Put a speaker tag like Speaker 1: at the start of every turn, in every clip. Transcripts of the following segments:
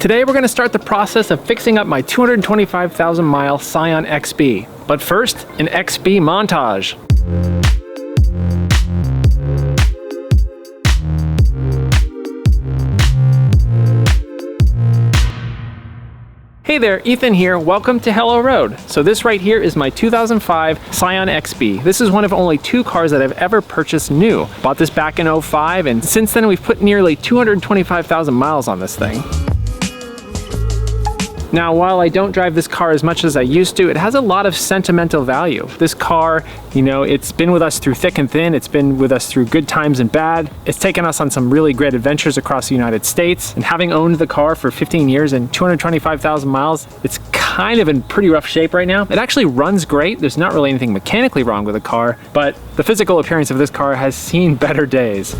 Speaker 1: Today we're going to start the process of fixing up my 225,000 mile Scion XB. But first, an XB montage. Hey there, Ethan here. Welcome to Hello Road. So this right here is my 2005 Scion XB. This is one of only 2 cars that I've ever purchased new. Bought this back in 05, and since then we've put nearly 225,000 miles on this thing. Now, while I don't drive this car as much as I used to, it has a lot of sentimental value. This car, you know, it's been with us through thick and thin. It's been with us through good times and bad. It's taken us on some really great adventures across the United States. And having owned the car for 15 years and 225,000 miles, it's kind of in pretty rough shape right now. It actually runs great. There's not really anything mechanically wrong with the car, but the physical appearance of this car has seen better days.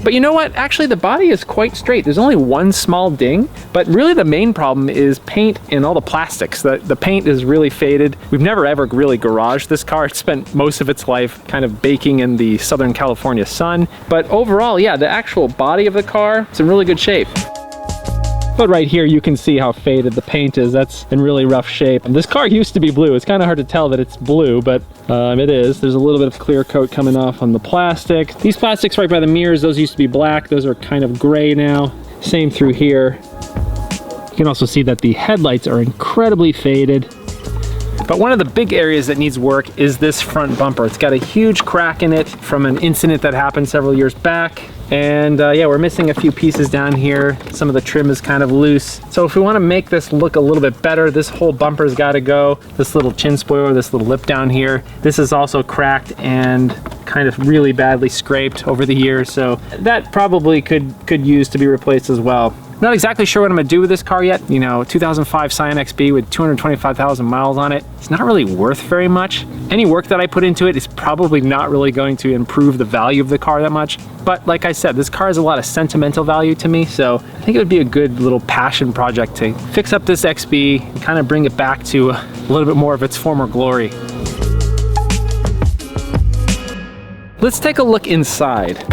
Speaker 1: But you know what? Actually, the body is quite straight. There's only one small ding, but really the main problem is paint and all the plastics. The paint is really faded. We've never ever really garaged this car. It spent most of its life kind of baking in the Southern California sun. But overall, yeah, the actual body of the car is in really good shape. But right here, you can see how faded the paint is. That's in really rough shape. And this car used to be blue. It's kind of hard to tell that it's blue, but it is. There's a little bit of clear coat coming off on the plastic. These plastics right by the mirrors, those used to be black. Those are kind of gray now. Same through here. You can also see that the headlights are incredibly faded. But one of the big areas that needs work is this front bumper. It's got a huge crack in it from an incident that happened several years back. And yeah, we're missing a few pieces down here. Some of the trim is kind of loose. So if we want to make this look a little bit better, this whole bumper's got to go. This little chin spoiler, this little lip down here, this is also cracked and kind of really badly scraped over the years. So that probably could use to be replaced as well. Not exactly sure what I'm gonna do with this car yet. You know, 2005 Scion XB with 225,000 miles on it. It's not really worth very much. Any work that I put into it is probably not really going to improve the value of the car that much. But like I said, this car has a lot of sentimental value to me, so I think it would be a good little passion project to fix up this XB and kind of bring it back to a little bit more of its former glory. Let's take a look inside.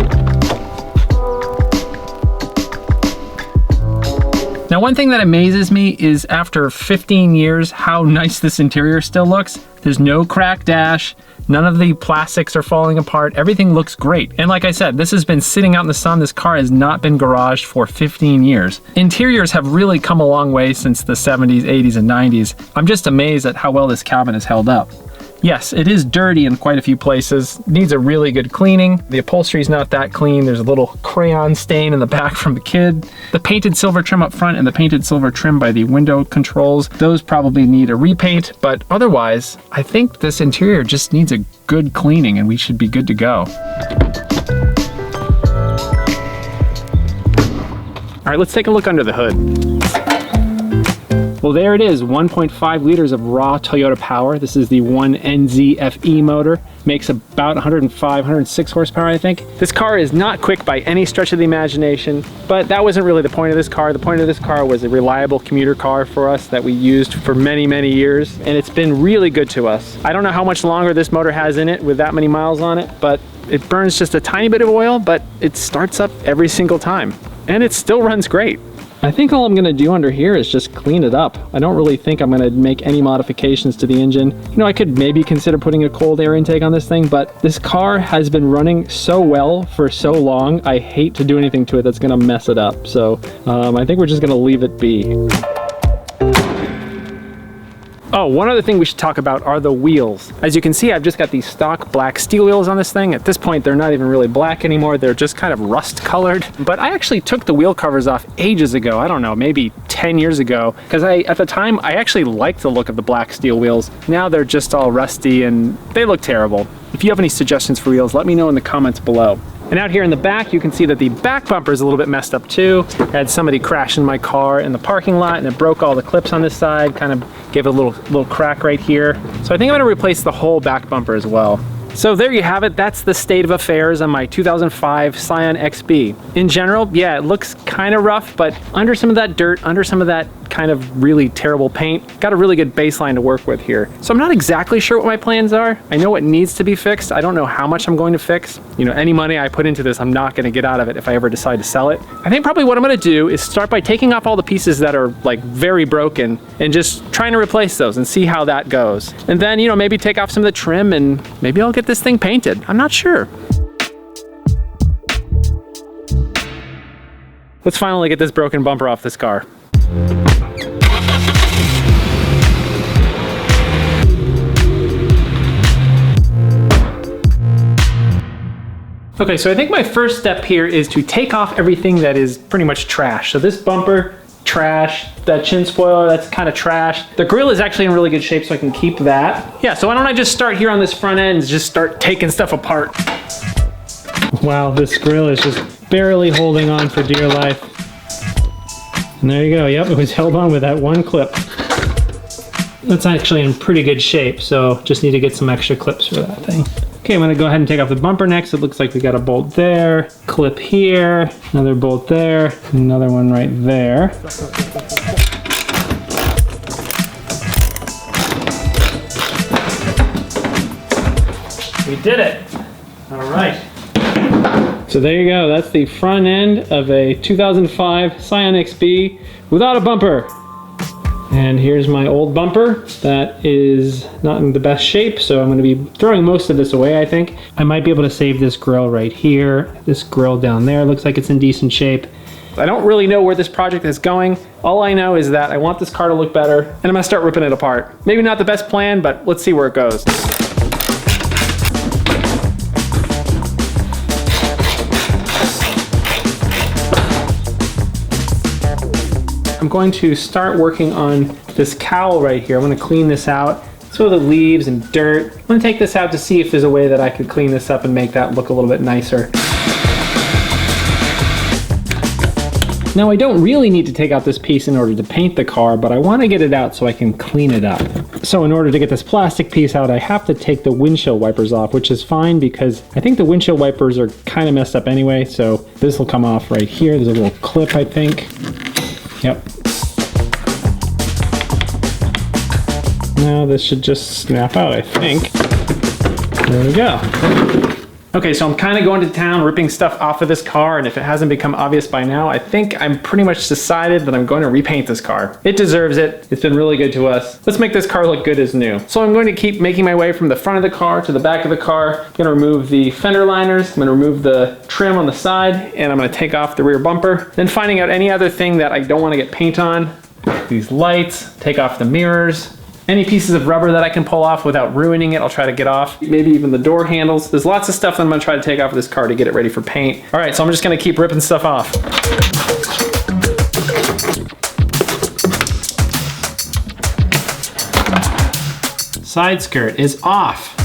Speaker 1: Now, one thing that amazes me is after 15 years, how nice this interior still looks. There's no cracked dash, none of the plastics are falling apart, everything looks great. And like I said, this has been sitting out in the sun. This car has not been garaged for 15 years. Interiors have really come a long way since the 70s, 80s, and 90s. I'm just amazed at how well this cabin has held up. Yes, it is dirty in quite a few places. Needs a really good cleaning. The upholstery is not that clean. There's a little crayon stain in the back from the kid. The painted silver trim up front and the painted silver trim by the window controls, those probably need a repaint, but otherwise, I think this interior just needs a good cleaning and we should be good to go. All right, let's take a look under the hood. Well, there it is, 1.5 liters of raw Toyota power. This is the 1NZ-FE motor. Makes about 105, 106 horsepower, I think. This car is not quick by any stretch of the imagination, but that wasn't really the point of this car. The point of this car was a reliable commuter car for us that we used for many, many years, and it's been really good to us. I don't know how much longer this motor has in it with that many miles on it, but it burns just a tiny bit of oil, but it starts up every single time, and it still runs great. I think all I'm gonna do under here is just clean it up. I don't really think I'm gonna make any modifications to the engine. You know, I could maybe consider putting a cold air intake on this thing, but this car has been running so well for so long, I hate to do anything to it that's gonna mess it up. So I think we're just gonna leave it be. Oh, one other thing we should talk about are the wheels. As you can see, I've just got these stock black steel wheels on this thing. At this point, they're not even really black anymore. They're just kind of rust colored. But I actually took the wheel covers off ages ago. I don't know, maybe 10 years ago. Because at the time, I actually liked the look of the black steel wheels. Now they're just all rusty and they look terrible. If you have any suggestions for wheels, let me know in the comments below. And out here in the back, you can see that the back bumper is a little bit messed up too. I had somebody crash in my car in the parking lot and it broke all the clips on this side, kind of gave it a little crack right here. So I think I'm gonna replace the whole back bumper as well. So there you have it. That's the state of affairs on my 2005 Scion XB. In general, yeah, it looks kind of rough, but under some of that dirt, under some of that kind of really terrible paint. Got a really good baseline to work with here. So I'm not exactly sure what my plans are. I know what needs to be fixed. I don't know how much I'm going to fix. You know, any money I put into this, I'm not gonna get out of it if I ever decide to sell it. I think probably what I'm gonna do is start by taking off all the pieces that are like very broken and just trying to replace those and see how that goes. And then, you know, maybe take off some of the trim and maybe I'll get this thing painted. I'm not sure. Let's finally get this broken bumper off this car. Okay, so I think my first step here is to take off everything that is pretty much trash. So this bumper, trash. That chin spoiler, that's kind of trash. The grill is actually in really good shape, so I can keep that. Yeah, so why don't I just start here on this front end and just start taking stuff apart. Wow, this grill is just barely holding on for dear life. And there you go, yep, it was held on with that one clip. That's actually in pretty good shape, so just need to get some extra clips for that thing. Okay, I'm gonna go ahead and take off the bumper next. It looks like we got a bolt there, clip here, another bolt there, another one right there. We did it. All right. So there you go, that's the front end of a 2005 Scion XB without a bumper. And here's my old bumper that is not in the best shape, so I'm gonna be throwing most of this away, I think. I might be able to save this grill right here. This grill down there looks like it's in decent shape. I don't really know where this project is going. All I know is that I want this car to look better, and I'm gonna start ripping it apart. Maybe not the best plan, but let's see where it goes. I'm going to start working on this cowl right here. I'm going to clean this out. So the leaves and dirt. I'm going to take this out to see if there's a way that I could clean this up and make that look a little bit nicer. Now I don't really need to take out this piece in order to paint the car, but I want to get it out so I can clean it up. So in order to get this plastic piece out, I have to take the windshield wipers off, which is fine because I think the windshield wipers are kind of messed up anyway. So this will come off right here. There's a little clip, I think. Yep. Now this should just snap out, I think. There we go. Okay, so I'm kind of going to town ripping stuff off of this car, and if it hasn't become obvious by now, I think I'm pretty much decided that I'm going to repaint this car. It deserves it. It's been really good to us. Let's make this car look good as new. So I'm going to keep making my way from the front of the car to the back of the car. I'm going to remove the fender liners. I'm going to remove the trim on the side, and I'm going to take off the rear bumper. Then finding out any other thing that I don't want to get paint on. These lights, take off the mirrors. Any pieces of rubber that I can pull off without ruining it, I'll try to get off. Maybe even the door handles. There's lots of stuff that I'm gonna try to take off of this car to get it ready for paint. All right, so I'm just gonna keep ripping stuff off. Side skirt is off.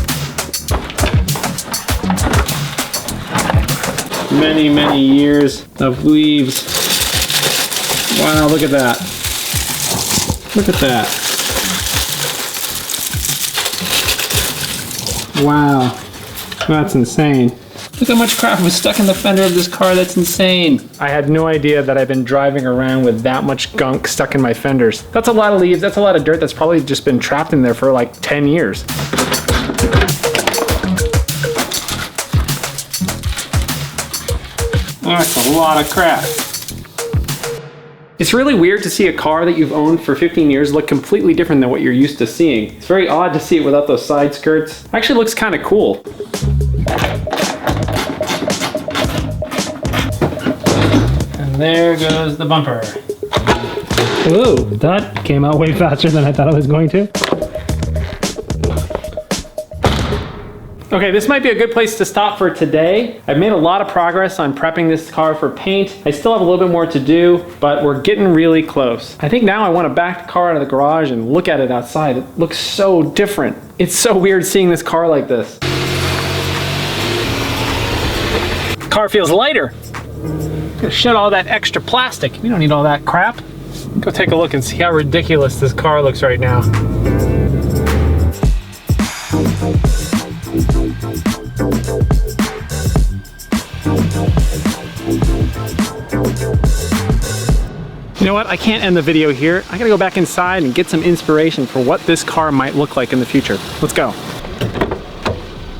Speaker 1: Many, many years of leaves. Wow, look at that. Look at that. Wow, that's insane. Look how much crap was stuck in the fender of this car, that's insane. I had no idea that I've been driving around with that much gunk stuck in my fenders. That's a lot of leaves, that's a lot of dirt that's probably just been trapped in there for like 10 years. That's a lot of crap. It's really weird to see a car that you've owned for 15 years look completely different than what you're used to seeing. It's very odd to see it without those side skirts. Actually looks kind of cool. And there goes the bumper. Ooh, that came out way faster than I thought it was going to. Okay, this might be a good place to stop for today. I've made a lot of progress on prepping this car for paint. I still have a little bit more to do, but we're getting really close. I think now I want to back the car out of the garage and look at it outside. It looks so different. It's so weird seeing this car like this. The car feels lighter. Gonna shed all that extra plastic. We don't need all that crap. Go take a look and see how ridiculous this car looks right now. You know what? I can't end the video here. I gotta go back inside and get some inspiration for what this car might look like in the future. Let's go.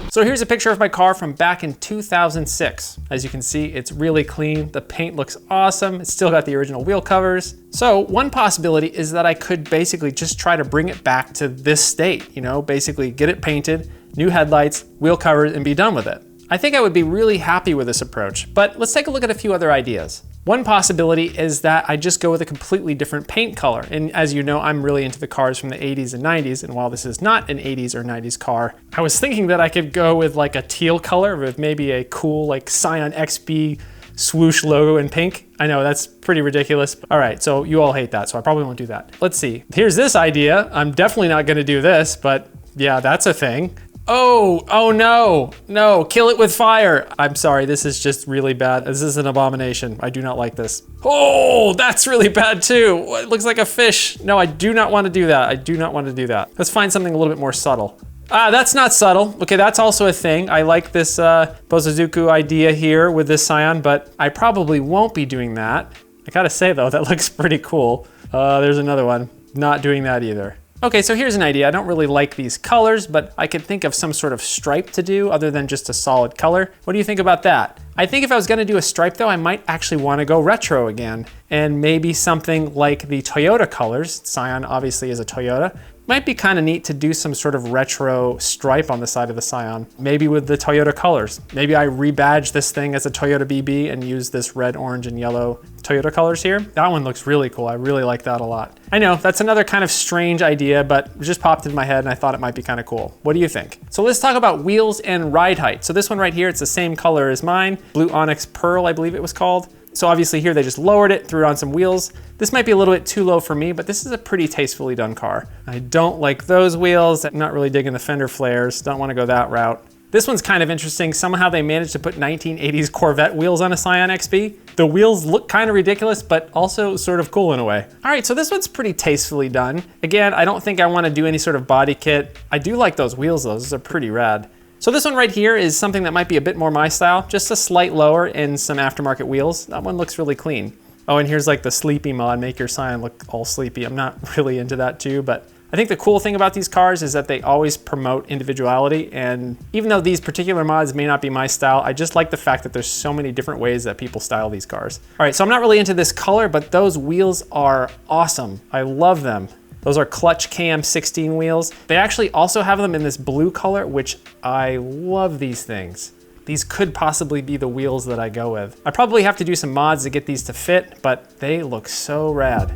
Speaker 1: So here's a picture of my car from back in 2006. As you can see, it's really clean. The paint looks awesome. It's still got the original wheel covers. So one possibility is that I could basically just try to bring it back to this state, you know, basically get it painted, new headlights, wheel covers, and be done with it. I think I would be really happy with this approach, but let's take a look at a few other ideas. One possibility is that I just go with a completely different paint color. And as you know, I'm really into the cars from the 80s and 90s. And while this is not an 80s or 90s car, I was thinking that I could go with like a teal color with maybe a cool like Scion XB swoosh logo in pink. I know that's pretty ridiculous. All right, so you all hate that, so I probably won't do that. Let's see. Here's this idea. I'm definitely not gonna do this, but yeah, that's a thing. Oh no, kill it with fire. I'm sorry, this is just really bad. This is an abomination. I do not like this. Oh, that's really bad too. It looks like a fish. No, I do not want to do that. I do not want to do that. Let's find something a little bit more subtle. Ah, that's not subtle. Okay, that's also a thing. I like this Bosozoku idea here with this Scion, but I probably won't be doing that. I gotta say though, that looks pretty cool. There's another one. Not doing that either. Okay, so here's an idea. I don't really like these colors, but I could think of some sort of stripe to do other than just a solid color. What do you think about that? I think if I was gonna do a stripe though, I might actually wanna go retro again and maybe something like the Toyota colors. Scion obviously is a Toyota. Might be kind of neat to do some sort of retro stripe on the side of the Scion, maybe with the Toyota colors. Maybe I rebadge this thing as a Toyota BB and use this red, orange, and yellow Toyota colors here. That one looks really cool. I really like that a lot. I know that's another kind of strange idea, but it just popped in my head and I thought it might be kind of cool. What do you think? So let's talk about wheels and ride height. So this one right here, it's the same color as mine, Blue Onyx Pearl, I believe it was called. So obviously here they just lowered it, threw it on some wheels. This might be a little bit too low for me, but this is a pretty tastefully done car. I don't like those wheels. I'm not really digging the fender flares. Don't want to go that route. This one's kind of interesting. Somehow they managed to put 1980s Corvette wheels on a Scion XB. The wheels look kind of ridiculous, but also sort of cool in a way. All right, so this one's pretty tastefully done. Again, I don't think I want to do any sort of body kit. I do like those wheels though. Those are pretty rad. So this one right here is something that might be a bit more my style, just a slight lower and some aftermarket wheels. That one looks really clean. Oh, and here's like the sleepy mod, make your Scion look all sleepy. I'm not really into that too, but I think the cool thing about these cars is that they always promote individuality. And even though these particular mods may not be my style, I just like the fact that there's so many different ways that people style these cars. All right, so I'm not really into this color, but those wheels are awesome. I love them. Those are Clutch Cam 16 wheels. They actually also have them in this blue color, which I love these things. These could possibly be the wheels that I go with. I probably have to do some mods to get these to fit, but they look so rad.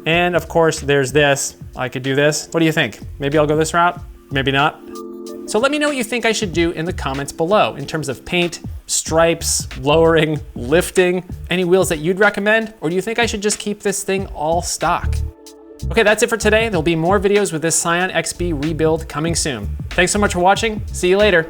Speaker 1: And of course, there's this. I could do this. What do you think? Maybe I'll go this route, maybe not. So let me know what you think I should do in the comments below in terms of paint, stripes, lowering, lifting, any wheels that you'd recommend, or do you think I should just keep this thing all stock? Okay, that's it for today. There'll be more videos with this Scion XB rebuild coming soon. Thanks so much for watching. See you later.